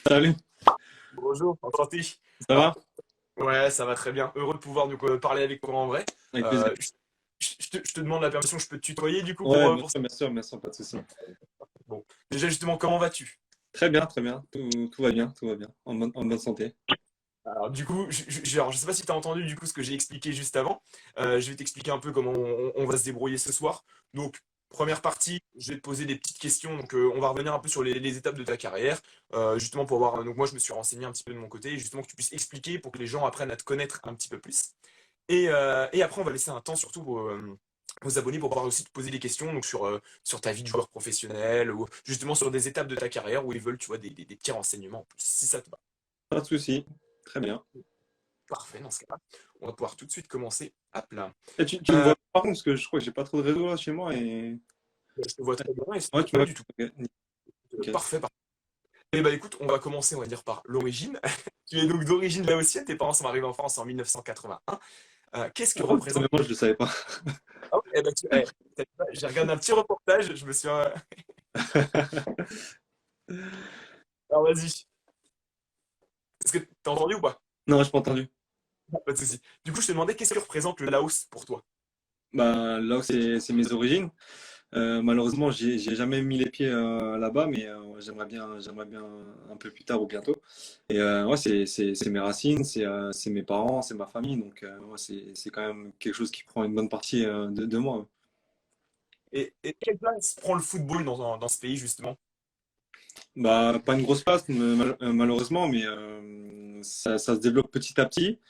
Salut, Bonjour, enchanté. ça Alors, va? ouais, ça va très bien. Heureux de pouvoir parler avec toi en vrai. Avec plaisir. Euh, je, je te demande la permission, je peux te tutoyer du coup Ouais, pour ça. bien sûr, pas de souci. Bon, déjà justement, comment vas-tu? Très bien, tout va bien, tout va bien, en bonne santé. Alors du coup, alors, je sais pas si tu as entendu du coup ce que j'ai expliqué juste avant. Je vais t'expliquer un peu comment on va se débrouiller ce soir. Donc, première partie, je vais te poser des petites questions. Donc, on va revenir un peu sur les étapes de ta carrière, justement pour voir. Donc, moi, je me suis renseigné un petit peu de mon côté, justement que tu puisses expliquer pour que les gens apprennent à te connaître un petit peu plus. Et après, on va laisser un temps surtout aux abonnés pour pouvoir aussi te poser des questions donc sur ta vie de joueur professionnel ou justement sur des étapes de ta carrière où ils veulent, tu vois, des petits renseignements en plus, si ça te va. Pas de souci, très bien. Parfait, dans ce cas-là, on va pouvoir tout de suite commencer à plat. Et tu me vois par contre, parce que je crois que j'ai pas trop de réseau là chez moi et... Je te vois très bien et c'est Ouais, tu me pas vois? du tout. Ok, nickel. Parfait, parfait. Et bah écoute, on va commencer, on va dire, par l'origine. Tu es donc d'origine laotienne, tes parents sont arrivés en France en 1981. Qu'est-ce que Oh, représente... moi je le savais pas. Ah ouais, eh ben, j'ai regardé un petit reportage, je me suis... Alors vas-y, est-ce que t'as entendu ou pas? Non, j'ai pas entendu. Pas de souci. Du coup, je te demandais qu'est-ce que représente le Laos pour toi? Bah là où c'est mes origines. Malheureusement, j'ai jamais mis les pieds là-bas, mais j'aimerais bien un peu plus tard ou bientôt. Et ouais, c'est mes racines, c'est mes parents, c'est ma famille, donc ouais, c'est quand même quelque chose qui prend une bonne partie de moi. Et quelle place prend le football dans ce pays, justement? Bah, pas une grosse place, malheureusement, mais ça se développe petit à petit.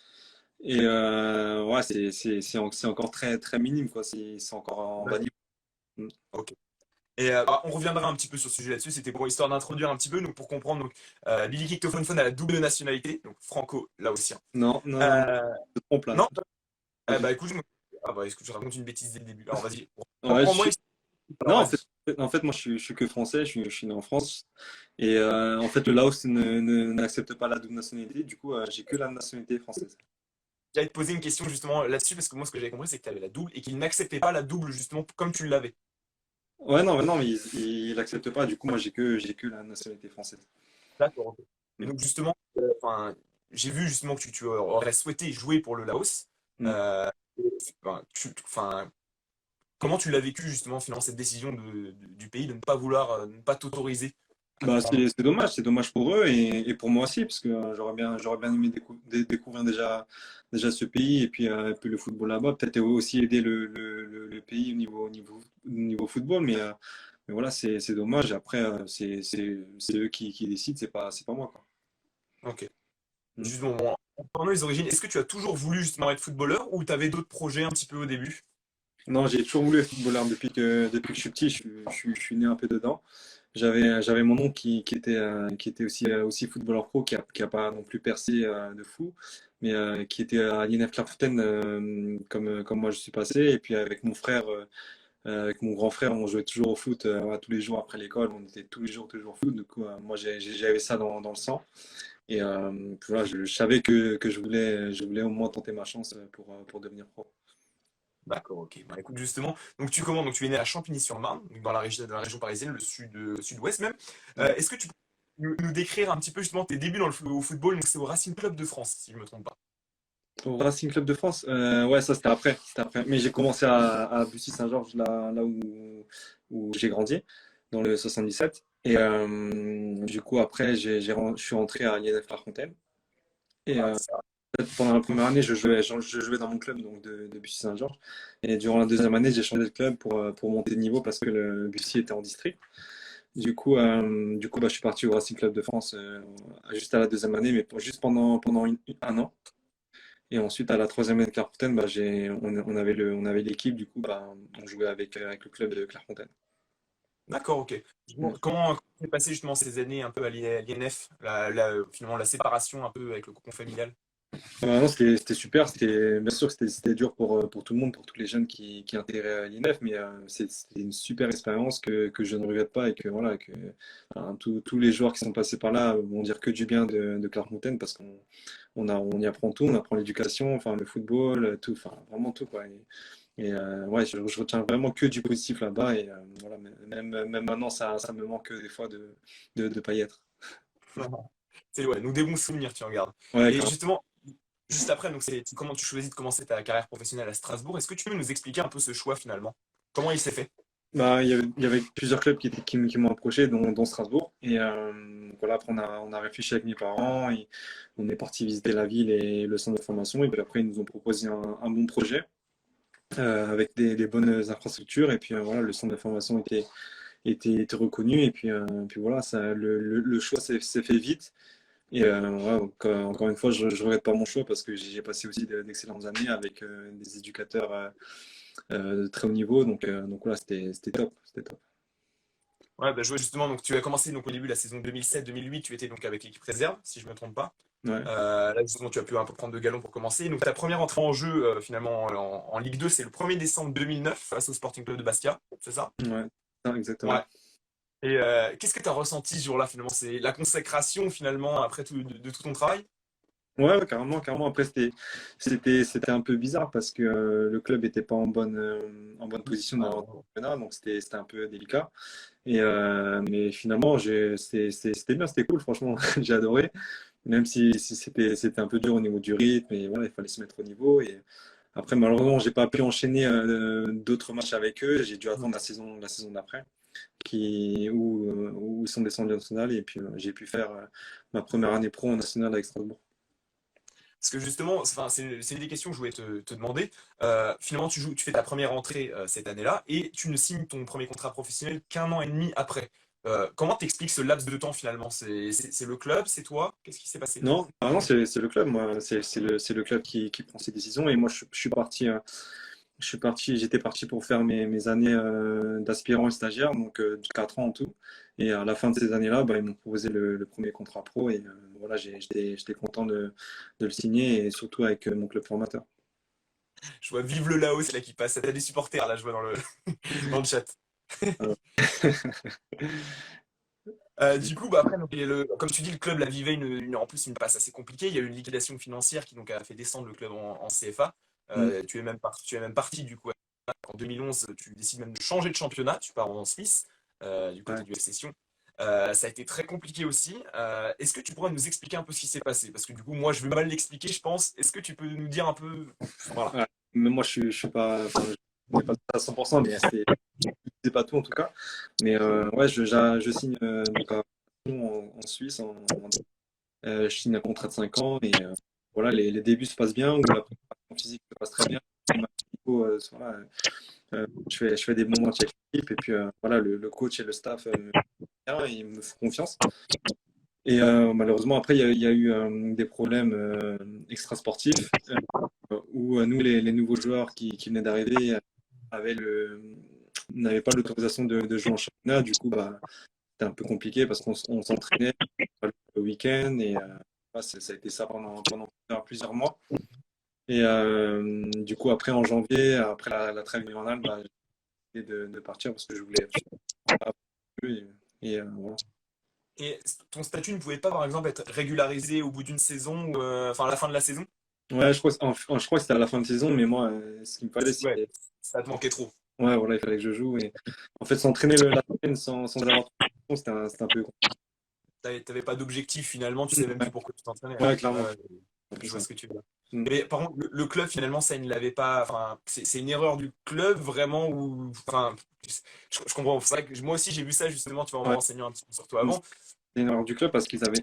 Et ouais, c'est encore très minime, quoi. C'est encore en bas D'accord. niveau. Mm. Ok. Et on reviendra un petit peu sur ce sujet là-dessus. C'était pour histoire d'introduire un petit peu, donc pour comprendre. Donc, Lily Dictophone a la double nationalité, donc franco-laotien. Non, Euh, je te trompe là. non? Pas du Bah tout. écoute, ah bah écoute, je raconte une bêtise dès le début. Alors vas-y. Ouais, Reprends-moi. Alors non, vas-y. en fait, moi, je suis que français, je suis né en France. Et en fait, le Laos n'accepte pas la double nationalité. Du coup, j'ai que la nationalité française. J'allais te poser une question justement là-dessus, parce que moi, ce que j'avais compris, c'est que tu avais la double et qu'ils n'acceptaient pas la double, justement, comme tu l'avais. Ouais, non, mais ils l'acceptent pas. Du coup, moi, j'ai que la nationalité française. D'accord, ok. Et Mm. donc justement, j'ai vu justement que tu aurais souhaité jouer pour le Laos. Mm. Euh, comment tu l'as vécu justement finalement cette décision du pays de ne pas vouloir, ne pas t'autoriser à te Bah, rendre? c'est dommage pour eux et pour moi aussi, parce que j'aurais bien aimé découvrir déjà ce pays et puis le football là-bas. Peut-être aussi aider le pays au niveau football, mais voilà, c'est dommage. Après, c'est eux qui décident, c'est pas moi, quoi. Ok. Mm. Justement, bon, en parlant des origines, est-ce que tu as toujours voulu justement être footballeur ou tu avais d'autres projets un petit peu au début? Non, j'ai toujours voulu être footballeur depuis que je suis petit. Je suis né un peu dedans. J'avais mon oncle qui était aussi footballeur pro, qui a pas non plus percé de fou, mais qui était à l'INF Clairefontaine comme moi je suis passé. Et puis avec mon grand frère, on jouait toujours au foot voilà, tous les jours après l'école. On était toujours au foot. Du coup, moi j'avais ça dans le sang. Et puis voilà, je savais que je voulais au moins tenter ma chance pour devenir pro. D'accord, ok. Bah, écoute, justement, donc tu commandes, donc tu es né à Champigny-sur-Marne, donc dans la région parisienne, le sud-ouest même. Ouais. Est-ce que tu peux nous décrire un petit peu justement tes débuts au football? Donc c'est au Racing Club de France, si je ne me trompe pas. Au Racing Club de France, ouais, ça c'était après. Mais j'ai commencé à Bussy-Saint-Georges, là où j'ai grandi, dans le 77. Et du coup, après, je suis rentré à l'INF Clairefontaine. Et Ah, ça. pendant la première année, je jouais dans mon club donc de Bussy-Saint-Georges. Et durant la deuxième année, j'ai changé de club pour monter de niveau parce que le Bussy était en district. Du coup bah, je suis parti au Racing Club de France juste à la deuxième année, mais juste pendant un an. Et ensuite, à la troisième année de Clairefontaine, bah, on avait l'équipe, du coup, bah, on jouait avec le club de Clairefontaine. D'accord, ok. Mm. Comment s'est passé justement ces années un peu à l'INF, finalement la séparation un peu avec le cocon familial? Non, c'était super. Bien sûr, que c'était dur pour tout le monde, pour tous les jeunes qui intégraient à l'INEF, mais c'était une super expérience que je ne regrette pas et que voilà, enfin, tous les joueurs qui sont passés par là vont dire que du bien de Clairefontaine parce on y apprend tout, on apprend l'éducation, enfin le football, tout, enfin vraiment tout quoi. Ouais, je retiens vraiment que du positif là-bas et voilà, même maintenant ça me manque des fois de pas y être. C'est ouais, donc des bons souvenirs, tu en gardes. Ouais, Et carrément. justement, juste après, donc c'est comment tu choisis de commencer ta carrière professionnelle à Strasbourg. Est-ce que tu peux nous expliquer un peu ce choix finalement? Comment il s'est fait? Bah, il y avait plusieurs clubs qui m'ont approché, dont Strasbourg. Et donc voilà, après, on a réfléchi avec mes parents. Et on est parti visiter la ville et le centre de formation. Et puis après, ils nous ont proposé un bon projet avec des bonnes infrastructures. Et puis voilà, le centre de formation était reconnu. Et puis voilà, le choix s'est fait vite. Et voilà, donc, encore une fois, je ne regrette pas mon choix parce que j'ai passé aussi d'excellentes années avec des éducateurs de très haut niveau. Donc voilà, c'était top. C'était top. Ouais, bah, je vois justement, donc tu as commencé donc, au début de la saison 2007-2008, tu étais donc avec l'équipe réserve, si je ne me trompe pas. Ouais. Là, justement, tu as pu un peu prendre de galon pour commencer. Donc, ta première entrée en jeu, finalement, en Ligue 2, c'est le 1er décembre 2009 face au Sporting Club de Bastia, c'est ça? Ouais, ça, Ouais. exactement. Et qu'est-ce que tu as ressenti ce jour-là, finalement? C'est la consécration, finalement, après tout, de tout ton travail? Ouais, ouais, carrément, carrément. Après, c'était un peu bizarre parce que le club n'était pas en bonne position dans le Ah, championnat, donc c'était un peu délicat. Mais finalement, c'était bien, c'était cool, franchement, j'ai adoré. Même si c'était un peu dur au niveau du rythme, et voilà, il fallait se mettre au niveau. Et après, malheureusement, j'ai pas pu enchaîner d'autres matchs avec eux. J'ai dû attendre la saison d'après, où ils sont descendus en national, et puis j'ai pu faire ma première année pro en national avec Strasbourg. parce que justement, enfin, c'est une des questions que je voulais te demander. Finalement, tu fais ta première entrée cette année-là et tu ne signes ton premier contrat professionnel qu'un an et demi après. Comment t'expliques ce laps de temps finalement? C'est le club, c'est toi? Qu'est-ce qui s'est passé? Non, ah non, c'est le club, moi. C'est le club qui prend ses décisions. Et moi, j'étais parti pour faire mes années d'aspirant et stagiaire, donc 4 ans en tout. Et à la fin de ces années-là, bah, ils m'ont proposé le premier contrat pro. Et voilà, j'étais content de le signer, et surtout avec mon club formateur. Je vois Vive le Laos là qui passe. T'as des supporters là, je vois dans le chat. Euh, Du coup, bah après, donc, comme tu dis, le club la vivait en plus une passe assez compliquée. Il y a eu une liquidation financière qui donc a fait descendre le club en CFA. mm, Tu es même parti du coup. En 2011, tu décides même de changer de championnat. Tu pars en Suisse, du côté ouais. du FC Sion. Ça a été très compliqué aussi. Est-ce que tu pourrais nous expliquer un peu ce qui s'est passé? Parce que du coup, moi, je vais mal l'expliquer, je pense. Est-ce que tu peux nous dire un peu. Voilà. Ouais. Mais moi, je suis pas, enfin, je n'ai pas à 100%, mais c'est pas tout en tout cas. Mais ouais, je signe donc en Suisse. Je signe un contrat de 5 ans, et voilà, les débuts se passent bien, ou la préparation physique se passe très bien. Les matchs amicaux, voilà, je fais des bons matchs avec l'équipe, et puis voilà, le coach et le staff bien, et ils me font confiance. Et malheureusement, après, il y a eu des problèmes extrasportifs où nous, les nouveaux joueurs qui venaient d'arriver, avaient n'avaient pas l'autorisation de jouer en championnat. Du coup, bah, c'était un peu compliqué parce qu'on s'entraînait le week-end, et ouais, ça a été ça pendant plusieurs mois. Et du coup, après, en janvier, après la trêve hivernale, bah, j'ai décidé de partir parce que je voulais pas plus. Et voilà. Et ton statut ne pouvait pas, par exemple, être régularisé au bout d'une saison, ou enfin à la fin de la saison? Ouais, je crois que c'était à la fin de saison, mais moi, ce qu'il me fallait, Ouais, c'était. ça te manquait trop. Ouais, voilà, il fallait que je joue. Et en fait, s'entraîner la semaine sans avoir de compétition, c'était un peu compliqué. T'avais pas d'objectif finalement, tu sais même Ouais, plus pourquoi tu t'entraînais. Ouais. ouais, Ouais, clairement. ouais, C'est je vois ça. ce que tu veux dire. Mm. Mais par contre, le club finalement, ça, il ne l'avait pas. Enfin, c'est une erreur du club vraiment ou. Enfin, je comprends. C'est vrai que moi aussi, j'ai vu ça justement, tu vois, en me Ouais. renseignant un petit peu sur toi Mm. avant. C'était une erreur du club parce qu'ils avaient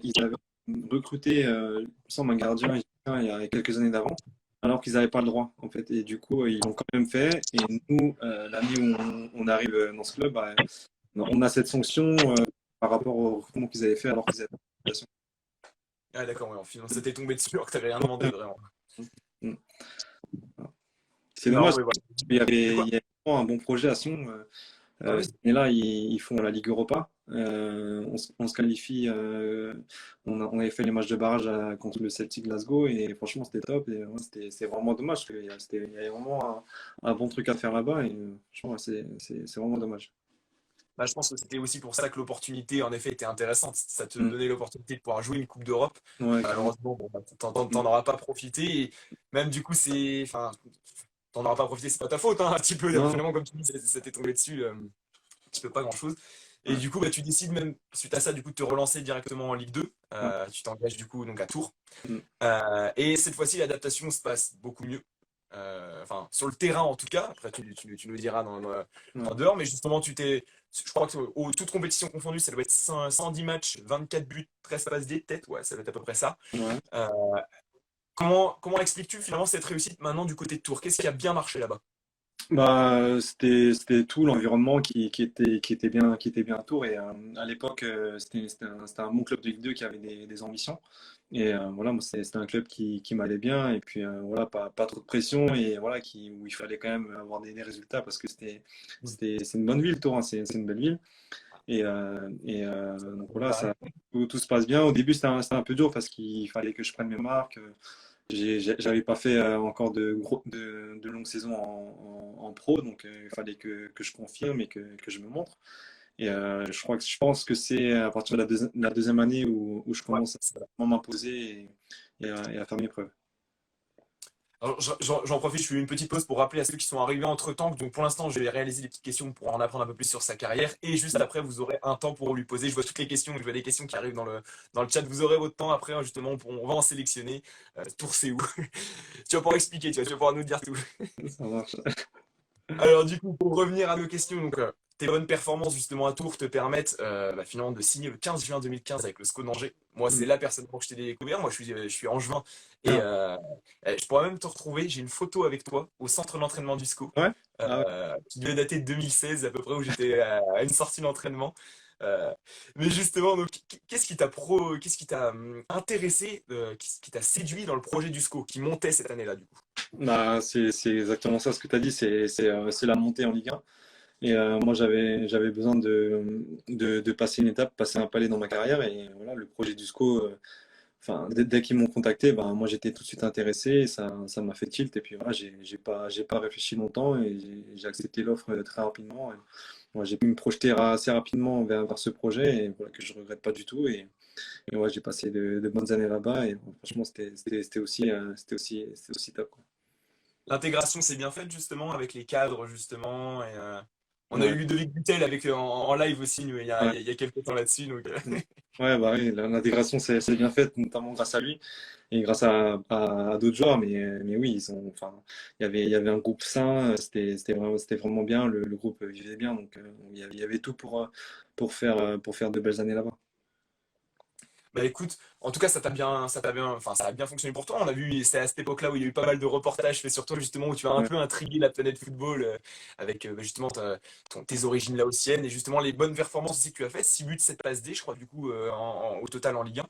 recruté, il me semble, un gardien il y a quelques années d'avant, alors qu'ils n'avaient pas le droit, en fait. Et du coup, ils l'ont quand même fait. Et nous, l'année où on arrive dans ce club, bah, on a cette sanction par rapport au recrutement qu'ils avaient fait alors qu'ils avaient pas l'autorisation. Ah d'accord, ouais, finalement, c'était tombé dessus alors que t'avais rien demandé vraiment. Mm. C'est Non, dommage. mais voilà. De Il quoi? y a vraiment un bon projet à Sion. Ah oui. Cette année-là, ils font la Ligue Europa. On se qualifie. On avait fait les matchs de barrage contre le Celtic Glasgow, et franchement, c'était top. Et ouais, c'est vraiment dommage. Il y avait vraiment un bon truc à faire là-bas. Et franchement, ouais, c'est vraiment dommage. Bah, je pense que c'était aussi pour ça que l'opportunité, en effet, était intéressante. Ça te Mm. donnait l'opportunité de pouvoir jouer une Coupe d'Europe. Ouais, clairement. Malheureusement, bon, bah, Mm. t'en auras pas profité. Et même du coup, enfin, t'en auras pas profité, c'est pas ta faute, hein, un petit peu. Non, Finalement, comme tu dis, ça t'est tombé dessus. Tu peux pas grand-chose. Et Ouais, du coup, bah, tu décides même, suite à ça, du coup, de te relancer directement en Ligue 2. ouais. Tu t'engages du coup donc à Tours. Mm. Et cette fois-ci, l'adaptation se passe beaucoup mieux. Enfin, sur le terrain en tout cas. Après, tu nous diras Ouais. en dehors. Mais justement, je crois que toutes compétitions confondues, ça doit être 110 matchs, 24 buts, 13 passes D, peut-être. Ouais, ça doit être à peu près ça. Ouais. Euh, comment expliques-tu finalement cette réussite maintenant du côté de Tours? Qu'est-ce qui a bien marché là-bas? Bah, c'était tout l'environnement qui était bien autour. Et à l'époque, c'était un bon club de Ligue 2 qui avait des ambitions. Et voilà, moi, c'était un club qui m'allait bien. Et puis voilà, pas trop de pression. Et voilà, où il fallait quand même avoir des résultats parce que c'est une bonne ville, Tours, hein, c'est une belle ville. Donc voilà, tout se passe bien. Au début, c'était un peu dur parce qu'il fallait que je prenne mes marques. J'avais pas fait encore de longues saisons en pro, donc il fallait que je confirme et que je me montre. Et je pense que c'est à partir de la deuxième année où je Ouais. commence à vraiment m'imposer et à faire mes preuves. Alors, j'en profite, je fais une petite pause pour rappeler à ceux qui sont arrivés entre-temps. Donc, pour l'instant, je vais réaliser des petites questions pour en apprendre un peu plus sur sa carrière. Et juste après, vous aurez un temps pour lui poser. Je vois toutes les questions, je vois des questions qui arrivent dans le chat. Vous aurez votre temps après, hein, justement, on va en sélectionner. Tour, c'est où? Tu vas pouvoir expliquer, tu vas pouvoir nous dire tout. Ça marche. Alors du coup, pour revenir à nos questions, donc tes bonnes performances justement à Tours te permettent finalement de signer le 15 juin 2015 avec le SCO d'Angers. Moi, c'est la personne pour que je t'ai découvert. Moi, je suis angevin et Ah, je pourrais même te retrouver. J'ai une photo avec toi au centre d'entraînement du SCO ouais? Ah ouais. qui devait dater de 2016 à peu près où j'étais à une sortie d'entraînement. Euh, mais justement, donc, qu'est-ce qui t'a intéressé, qui t'a séduit dans le projet du SCO qui montait cette année-là du coup? Bah, c'est exactement ça ce que tu as dit, c'est la montée en Ligue 1. Et moi, j'avais besoin de passer une étape, passer un palier dans ma carrière. Et voilà, le projet du SCO, enfin, dès qu'ils m'ont contacté, ben, moi, j'étais tout de suite intéressé. Et ça m'a fait tilt. Et puis voilà, j'ai pas réfléchi longtemps et j'ai accepté l'offre très rapidement. Et, voilà, j'ai pu me projeter assez rapidement vers ce projet et voilà, que je regrette pas du tout. Et ouais, j'ai passé de bonnes années là-bas. Et franchement, c'était aussi top, quoi. L'intégration s'est bien faite justement avec les cadres justement. Et, on a eu Ouais, Ludovic Butel avec, en live aussi nous, ouais. il y a quelques temps là-dessus. Donc, Mm. Ouais, bah oui, l'intégration c'est bien faite, notamment grâce à lui et grâce à d'autres joueurs. Mais oui, enfin, il y avait un groupe sain, c'était vraiment bien, le groupe vivait bien, donc il y avait tout pour faire de belles années là-bas. bah écoute, en tout cas enfin ça a bien fonctionné pour toi. On a vu, c'est à cette époque-là où il y a eu pas mal de reportages faits sur toi justement où tu as un Ouais, peu intrigué la planète football avec bah, justement tes origines laotiennes et justement les bonnes performances aussi que tu as fait. 6 buts, 7 passes D, je crois du coup au total en Ligue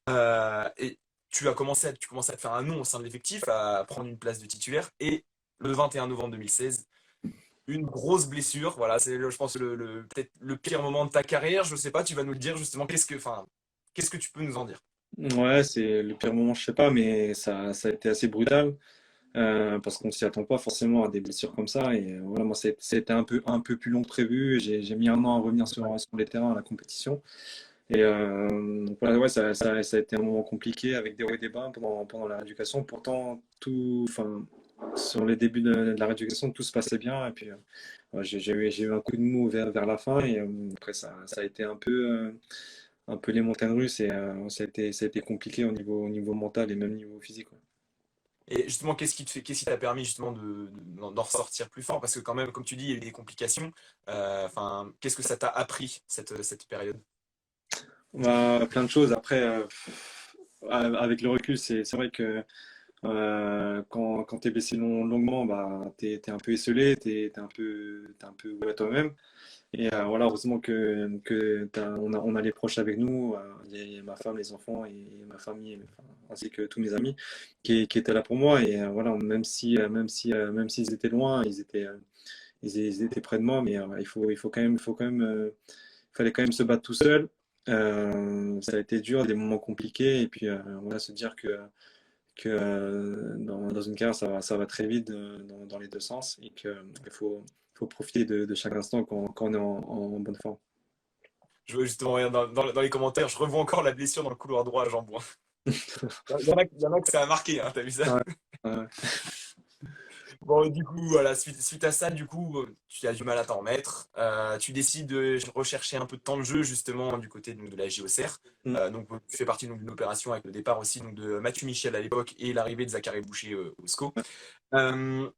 1. Et tu commençais à te faire un nom au sein de l'effectif, à prendre une place de titulaire et le 21 novembre 2016. Une grosse blessure, voilà, c'est je pense peut-être le pire moment de ta carrière. Je sais pas, tu vas nous le dire justement. Qu'est-ce que tu peux nous en dire? ouais, c'est le pire moment, je sais pas, mais ça a été assez brutal. Parce qu'on s'y attend pas forcément à des blessures comme ça. Et voilà, moi, c'était un peu plus long que prévu. J'ai mis un an à revenir sur les terrains à la compétition. Et donc voilà, ouais, ça a été un moment compliqué avec des hauts et des bas pendant la rééducation. Pourtant, enfin, sur les débuts de la rééducation, tout se passait bien. Et puis, ouais, j'ai eu un coup de mou vers la fin. Et après, ça a été un peu les montagnes russes. Et ça a été compliqué au niveau mental et même niveau physique, ouais. Et justement, qu'est-ce qui t'a permis justement d'en ressortir plus fort? Parce que quand même, comme tu dis, il y a eu des complications. Enfin, qu'est-ce que ça t'a appris cette période? Bah, plein de choses. Après, avec le recul, c'est vrai que quand tu es blessé longuement, bah, tu es un peu esselé, t'es un peu ouais, toi-même. Et voilà, heureusement on a les proches avec nous, il y a ma femme, les enfants et ma famille, enfin, ainsi que tous mes amis qui étaient là pour moi. Et voilà, même s'ils étaient loin, ils étaient près de moi, mais il faut quand même, fallait quand même se battre tout seul. Ça a été dur, des moments compliqués, et puis voilà, se dire que dans une carrière, ça va très vite dans les deux sens, et qu'il faut profiter de chaque instant quand on est en bonne forme. Je vois justement rien dans les commentaires, je revois encore la blessure dans le couloir droit à Jean-Bouin. Il y en a que ça a marqué, hein, t'as vu ça? Ouais, ouais, Bon, du coup, voilà, suite à ça, du coup, tu as du mal à t'en remettre. Tu décides de rechercher un peu de temps de jeu, justement, du côté donc, de la JOCR. Mm. Donc, tu fais partie donc, d'une opération avec le départ aussi donc, de Mathieu Michel à l'époque et l'arrivée de Zachary Boucher au SCO. Euh,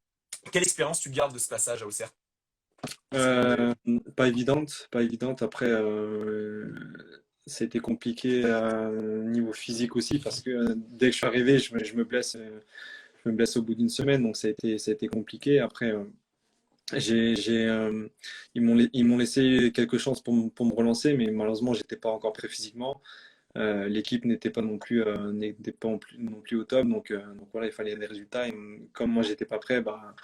Quelle expérience tu gardes de ce passage à Auxerre? C'est... Euh, Pas évidente, pas évidente. Après, c'était compliqué niveau physique aussi parce que dès que je suis arrivé, je me blesse au bout d'une semaine, donc ça a été compliqué. Après, j'ai, ils m'ont laissé quelques chances pour me relancer, mais malheureusement, j'étais pas encore prêt physiquement. L'équipe n'était pas non plus, n'était pas non plus au top, donc voilà, il fallait des résultats. Comme moi, j'étais pas prêt, bah,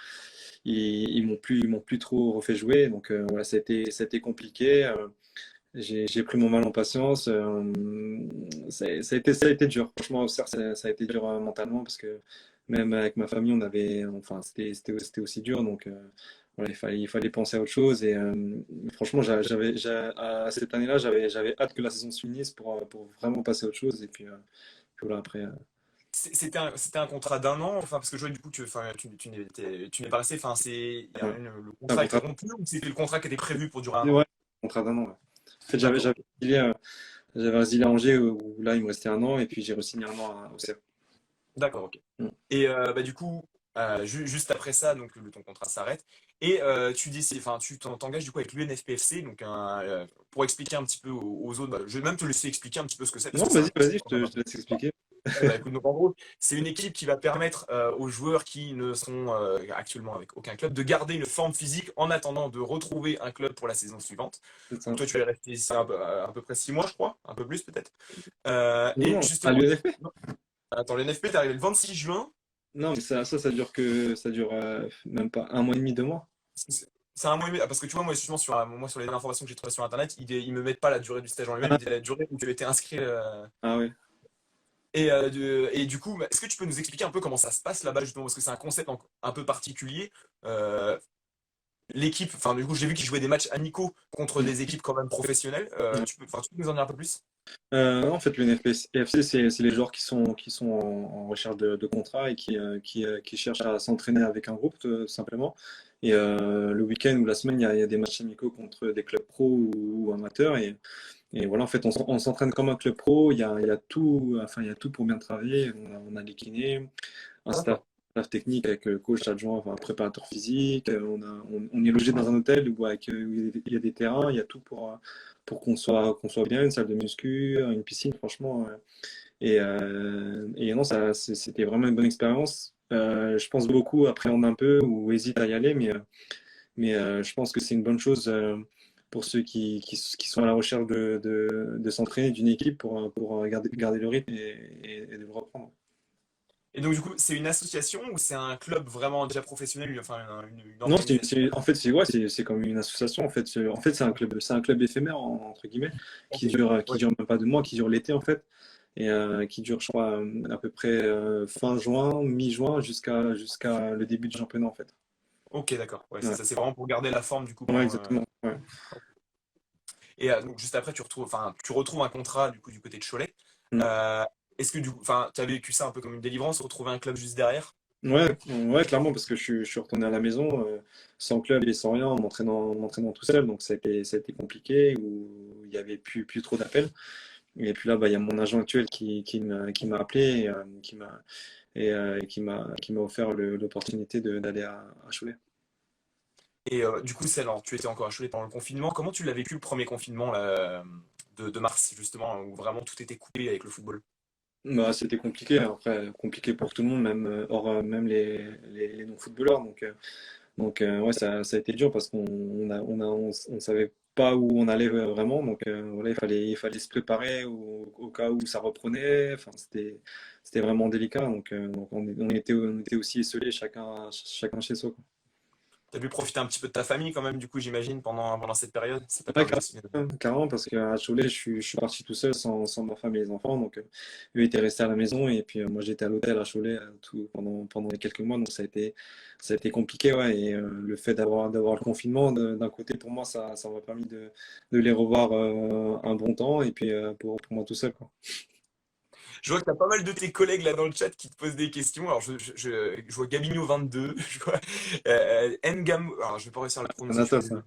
ils m'ont plus trop refait jouer. Donc voilà, ça a été compliqué. J'ai pris mon mal en patience. Ça a été dur. Franchement, Auxerre, ça a été dur mentalement parce que même avec ma famille, on avait, enfin, c'était aussi dur. Donc voilà, il fallait penser à autre chose. Et franchement, à cette année-là, j'avais hâte que la saison se finisse pour vraiment passer à autre chose. Et puis voilà, après. C'était un contrat d'un an, enfin, parce que je vois, du coup, tu n'es pas resté, enfin, Ouais, le c'est un contrat a été contrat. rompu ou c'était le contrat qui était prévu pour durer un an? Ouais, contrat d'un an. Ouais. En fait, D'accord. j'avais résilié à Angers où là, il me restait un an et puis j'ai re-signé un an au CF. D'accord, ok. Mm. Et bah, du coup, juste après ça, donc ton contrat s'arrête. Et tu décides, enfin, t'engages du coup avec l'UNFPFC, donc pour expliquer un petit peu aux autres, bah, je vais même te laisser expliquer un petit peu ce que c'est, parce Non, que c'est un vas-y, concept quand même je te laisse expliquer. bah, écoute, donc en gros, c'est une équipe qui va permettre aux joueurs qui ne sont actuellement avec aucun club de garder une forme physique en attendant de retrouver un club pour la saison suivante. C'est Donc ça. toi, tu es resté ici à peu près 6 mois, je crois, un peu plus peut-être. Non, Et non, à justement, l'UNFP? attends, l'NFP, t'es arrivé le 26 juin. Non, mais ça dure même pas un mois et demi, 2 mois. C'est un mois et demi. Ah, parce que tu vois, moi, justement, moi, sur les informations que j'ai trouvées sur Internet, ils me mettent pas la durée du stage en lui-même, ils Ah, disent la durée où tu étais inscrit. ah ouais. Et du coup, est-ce que tu peux nous expliquer un peu comment ça se passe là-bas, justement, parce que c'est un concept un peu particulier. Euh, L'équipe, enfin, du coup, j'ai vu qu'ils jouaient des matchs amicaux contre Mm. des équipes quand même professionnelles. Ouais. Tu peux nous en dire un peu plus? Non, en fait, l'UNFPFC, c'est les joueurs qui sont en recherche de contrat et qui cherchent à s'entraîner avec un groupe, tout simplement. Et le week-end ou la semaine, il y a des matchs amicaux contre des clubs pro ou amateurs. Et voilà, en fait, on s'entraîne comme un club pro. Il y a tout, enfin, il y a tout pour bien travailler. On a des kinés, un Ah, d'accord. staff technique avec coach adjoint, enfin, préparateur physique. On est logé dans un hôtel où il y a des terrains, il y a tout pour qu'on soit bien, une salle de muscu, une piscine, franchement. Et non, c'était vraiment une bonne expérience. Je pense beaucoup appréhende un peu ou hésite à y aller, mais je pense que c'est une bonne chose pour ceux qui sont à la recherche de s'entraîner d'une équipe pour garder le rythme et de le reprendre. Et donc, du coup, c'est une association ou c'est un club vraiment déjà professionnel, enfin, une Non, organisation? en fait, c'est ouais, c'est comme une association. En fait, c'est un club éphémère, entre guillemets, Ok. qui Ouais. dure même pas 2 mois, qui dure l'été, en fait, et qui dure, je crois, à peu près fin juin, mi-juin, jusqu'à le début du championnat, en fait. Ok, d'accord. Ouais, c'est Ouais, ça. C'est vraiment pour garder la forme, du coup, ouais, pendant. exactement. Ouais. Et donc, juste après, tu retrouves un contrat, du coup, du côté de Cholet. Mm. Euh, Est-ce que, du coup, enfin, tu as vécu ça un peu comme une délivrance, retrouver un club juste derrière? Ouais, ouais, clairement, parce que je suis retourné à la maison sans club et sans rien, en m'entraînant tout seul, donc ça a été compliqué, où il y avait plus trop d'appels. Et puis là, bah, il y a mon agent actuel qui m'a appelé et qui m'a offert l'opportunité d'aller à Cholet. Et du coup, alors, tu étais encore à Cholet pendant le confinement. Comment tu l'as vécu le premier confinement là, de mars, justement, où vraiment tout était coupé avec le football? Bah, c'était compliqué, hein. Après, compliqué pour tout le monde, même, même les non-footballeurs. Ouais, ça a été dur parce on savait pas où on allait vraiment. Donc voilà, il fallait se préparer au cas où ça reprenait. Enfin, c'était vraiment délicat. Donc on était aussi isolés, chacun chez soi, quoi. Tu as pu profiter un petit peu de ta famille quand même, du coup, j'imagine, pendant cette période. Ça t'a Ouais, permis aussi. carrément, parce qu'à Cholet, je suis parti tout seul sans ma femme et les enfants. Donc eux étaient restés à la maison et puis moi j'étais à l'hôtel à Cholet pendant les quelques mois. Donc ça a été compliqué. Ouais, et le fait d'avoir le confinement, d'un côté, pour moi, ça m'a permis de les revoir un bon temps et puis pour moi tout seul, quoi. Je vois que tu as pas mal de tes collègues là dans le chat qui te posent des questions. Alors, je vois Gabigno 22, je vois Ngam, alors je vais pas réussir à le prononcer, je suis Anatos, désolé.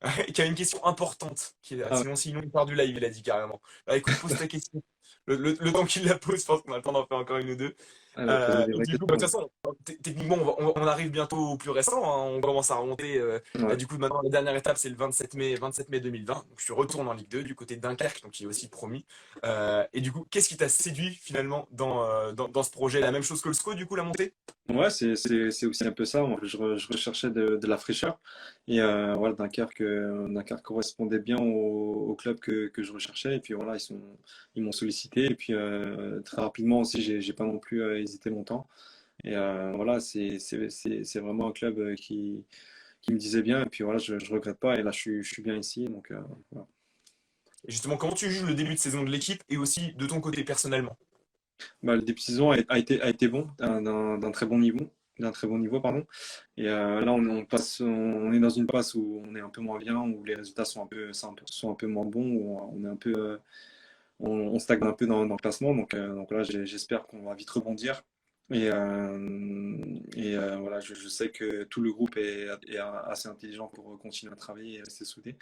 hein. Qui a une question importante, qui est là. Ah ouais. Sinon, il part du live, il a dit carrément. Bah, écoute, pose ta question. Le temps qu'il la pose, je pense qu'on a le temps d'en faire encore une ou deux. Elle va poser des Et vraies du coup, bah, de questions. toute façon, techniquement, on arrive bientôt au plus récent, hein. On commence à remonter. Là, Ouais. du coup, maintenant, la dernière étape, c'est le 27 mai 2020. Donc, je retourne en Ligue 2 du côté de Dunkerque, donc qui est aussi promis. Et du coup, qu'est-ce qui t'a séduit finalement dans ce projet? La même chose que le SCO, du coup, la montée? Ouais, c'est aussi un peu ça. Moi, je recherchais de la fraîcheur. Et voilà, Dunkerque correspondait bien au club que je recherchais. Et puis voilà, ils m'ont sollicité. Et puis très rapidement aussi, j'ai pas non plus hésité longtemps. Et voilà, c'est vraiment un club qui me disait bien. Et puis voilà, je regrette pas. Et là, je suis bien ici. Donc voilà. Et justement, comment tu juges le début de saison de l'équipe et aussi de ton côté personnellement? Bah, le début de saison a été bon, d'un très bon niveau. D'un très bon niveau, pardon. Et là, on est dans une passe où on est un peu moins bien, où les résultats sont un peu moins bons, où on est un peu, on stagne un peu dans le classement. Donc là, j'espère qu'on va vite rebondir. Voilà, je sais que tout le groupe est assez intelligent pour continuer à travailler et rester soudé.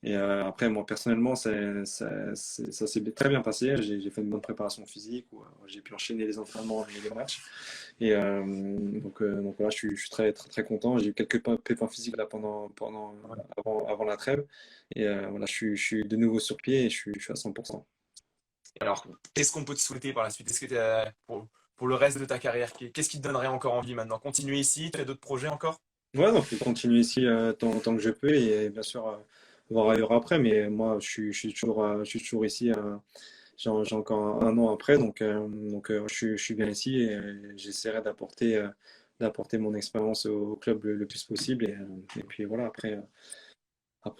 Et après, moi, personnellement, ça s'est très bien passé. J'ai fait une bonne préparation physique où j'ai pu enchaîner les entraînements et les matchs. Et donc voilà, je suis très, très, très content. J'ai eu quelques pépins physiques là avant la trêve. Et voilà, je suis de nouveau sur pied et je suis à 100%. Alors, qu'est-ce qu'on peut te souhaiter par la suite? Est-ce que pour le reste de ta carrière, qu'est-ce qui te donnerait encore envie maintenant? Continuer ici? Tu as d'autres projets encore? Ouais, donc je continue ici tant que je peux et bien sûr voir ailleurs après. Mais moi, je suis toujours ici. J'ai encore un an après, je suis bien ici et j'essaierai d'apporter mon expérience au club le plus possible. Et puis voilà, après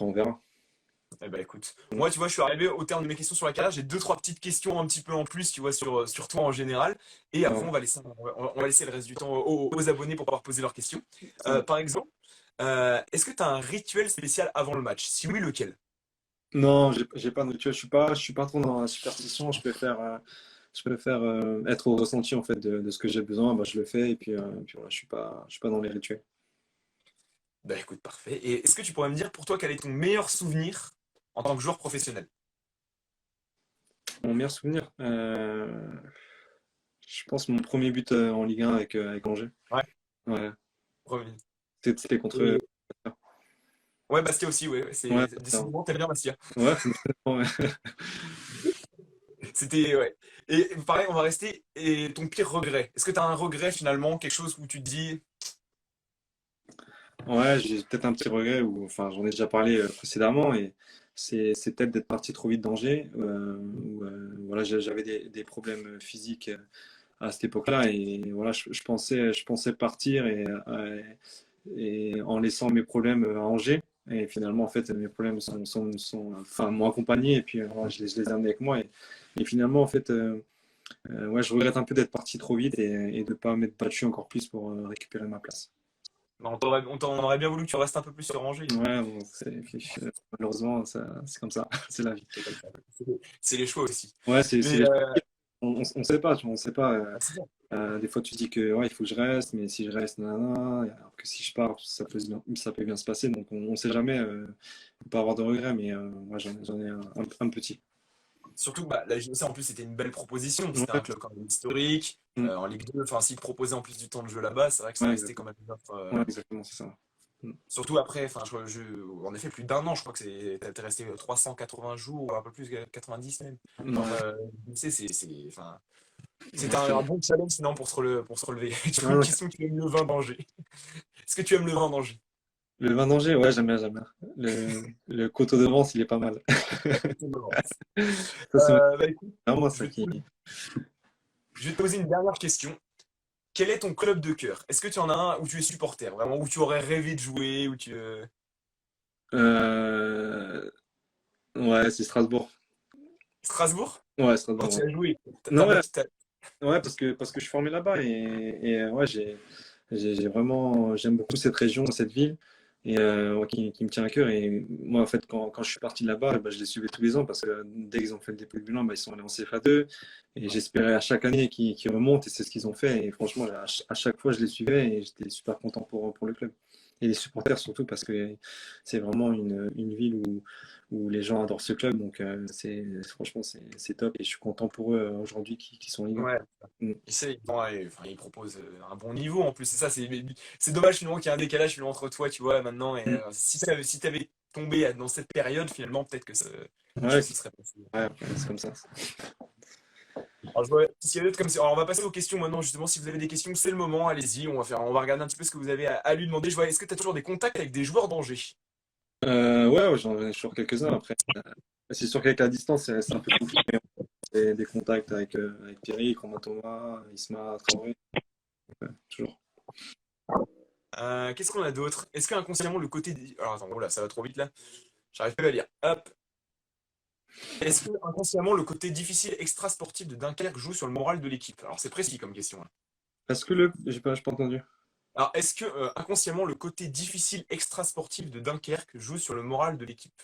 on verra. Eh ben écoute, moi tu vois, je suis arrivé au terme de mes questions sur la carrière. J'ai deux, trois petites questions un petit peu en plus, tu vois, sur toi en général. Et après, Ouais, on va laisser le reste du temps aux abonnés pour pouvoir poser leurs questions. ça marche. Par exemple, est-ce que tu as un rituel spécial avant le match? Si oui, lequel? Non, j'ai pas de rituel. Je suis pas trop dans la superstition. Je préfère être au ressenti en fait de ce que j'ai besoin. Bah, je le fais et puis voilà, je suis pas dans les rituels. Bah écoute, parfait. Et est-ce que tu pourrais me dire pour toi quel est ton meilleur souvenir en tant que joueur professionnel? Mon meilleur souvenir, je pense mon premier but en Ligue 1 avec Angers. Ouais, Ouais, premier. c'était contre. Et ouais, Bastia aussi, ouais. Ouais, C'est c'est ça. décidément, t'aimes bien Bastia. Ouais, ouais. C'était, ouais. Et pareil, on va rester. Et ton pire regret? Est-ce que tu as un regret finalement, quelque chose où tu te dis, Ouais, j'ai peut-être un petit regret, ou enfin j'en ai déjà parlé précédemment, et c'est peut-être d'être parti trop vite d'Angers. Voilà, j'avais des problèmes physiques à cette époque-là, et voilà, je pensais partir et en laissant mes problèmes à Angers. Et finalement, en fait, mes problèmes enfin, m'ont accompagné, et puis voilà, je les ai amenés avec moi. Et finalement, en fait, ouais, je regrette un peu d'être parti trop vite et de ne pas m'être battu encore plus pour récupérer ma place. bah, on t'en aurait bien voulu que tu restes un peu plus sur Angers. Ouais, bon, malheureusement, c'est comme ça, c'est la vie. C'est comme ça. C'est les choix aussi. Ouais, Mais on sait pas, tu vois, on sait pas. c'est bon. Des fois, tu dis que ouais, il faut que je reste, mais si je reste, nanana, alors que si je pars, ça peut bien se passer. Donc, on sait jamais. Faut pas avoir de regrets, mais moi, j'en ai un petit. Surtout que bah, la JOC en plus c'était une belle proposition. C'était un Ouais, club quand même historique. mm, En Ligue 2, enfin s'ils te proposaient en plus du temps de jeu là-bas, c'est vrai que ça ouais, restait quand exactement. même une offre. Ouais, exactement, c'est ça. Mm. Surtout après, enfin, en effet, plus d'un an, je crois que t'es resté 380 jours, un peu plus, 90 même. Enfin, Ouais, enfin, c'était ouais, un bon challenge sinon pour se relever. Du coup, une ouais. question, tu aimes le vin d'Angers. Est-ce que tu aimes le vin d'Angers? Le vin d'Angers, ouais, j'aime bien, j'aime bien. Le coteau de Vence, il est pas mal. Ça, c'est Bah, écoute, vraiment je ça vais, te, qui. je vais te poser une dernière question. Quel est ton club de cœur? Est-ce que tu en as un où tu es supporter, vraiment, où tu aurais rêvé de jouer, où tu... Euh, Ouais, c'est Strasbourg. Strasbourg? Ouais, Quand tu Strasbourg. as joué, Non, ouais, t'as- ouais, parce que je suis formé là-bas et ouais, j'ai vraiment, j'aime beaucoup cette région, cette ville. et ouais, qui me tient à cœur. Et moi, en fait, quand je suis parti de là-bas, bah, je les suivais tous les ans parce que dès qu'ils ont fait le dépôt de bilan, bah, ils sont allés en CFA2. Et j'espérais à chaque année qu'ils remontent et c'est ce qu'ils ont fait. Et franchement, à chaque fois, je les suivais et j'étais super content pour le club. Et les supporters surtout parce que c'est vraiment une ville où les gens adorent ce club. Donc, franchement, c'est top. Et je suis content pour eux aujourd'hui qui sont en Ligue 1. Ouais. Mm. Ouais, enfin, il propose un bon niveau en plus. C'est ça, c'est dommage finalement qu'il y ait un décalage finalement, entre toi, tu vois, maintenant. Et Mm. si t'avais tombé dans cette période, finalement, peut-être que les Ouais, choses se seraient passées. ouais, c'est comme ça. Alors, je vois, s'il y a d'autres comme ça. Alors, on va passer aux questions maintenant, justement. Si vous avez des questions, c'est le moment. Allez-y, on va regarder un petit peu ce que vous avez à lui demander. Je vois, est-ce que tu as toujours des contacts avec des joueurs d'Angers? Ouais, ouais, j'en ai toujours quelques-uns après. C'est sûr qu'avec la distance, c'est un peu compliqué. Des contacts avec Pierrick, Romain Thomas, Isma, Traoré, ouais, toujours. Qu'est-ce qu'on a d'autre? Est-ce qu'inconsciemment, le côté. Alors, attends, oh là, ça va trop vite là. J'arrive pas à lire. Hop. Est-ce que inconsciemment le côté difficile extra-sportif de Dunkerque joue sur le moral de l'équipe? Alors c'est précis comme question, hein. Est-ce que j'ai pas entendu. Alors est-ce que inconsciemment le côté difficile extra-sportif de Dunkerque joue sur le moral de l'équipe?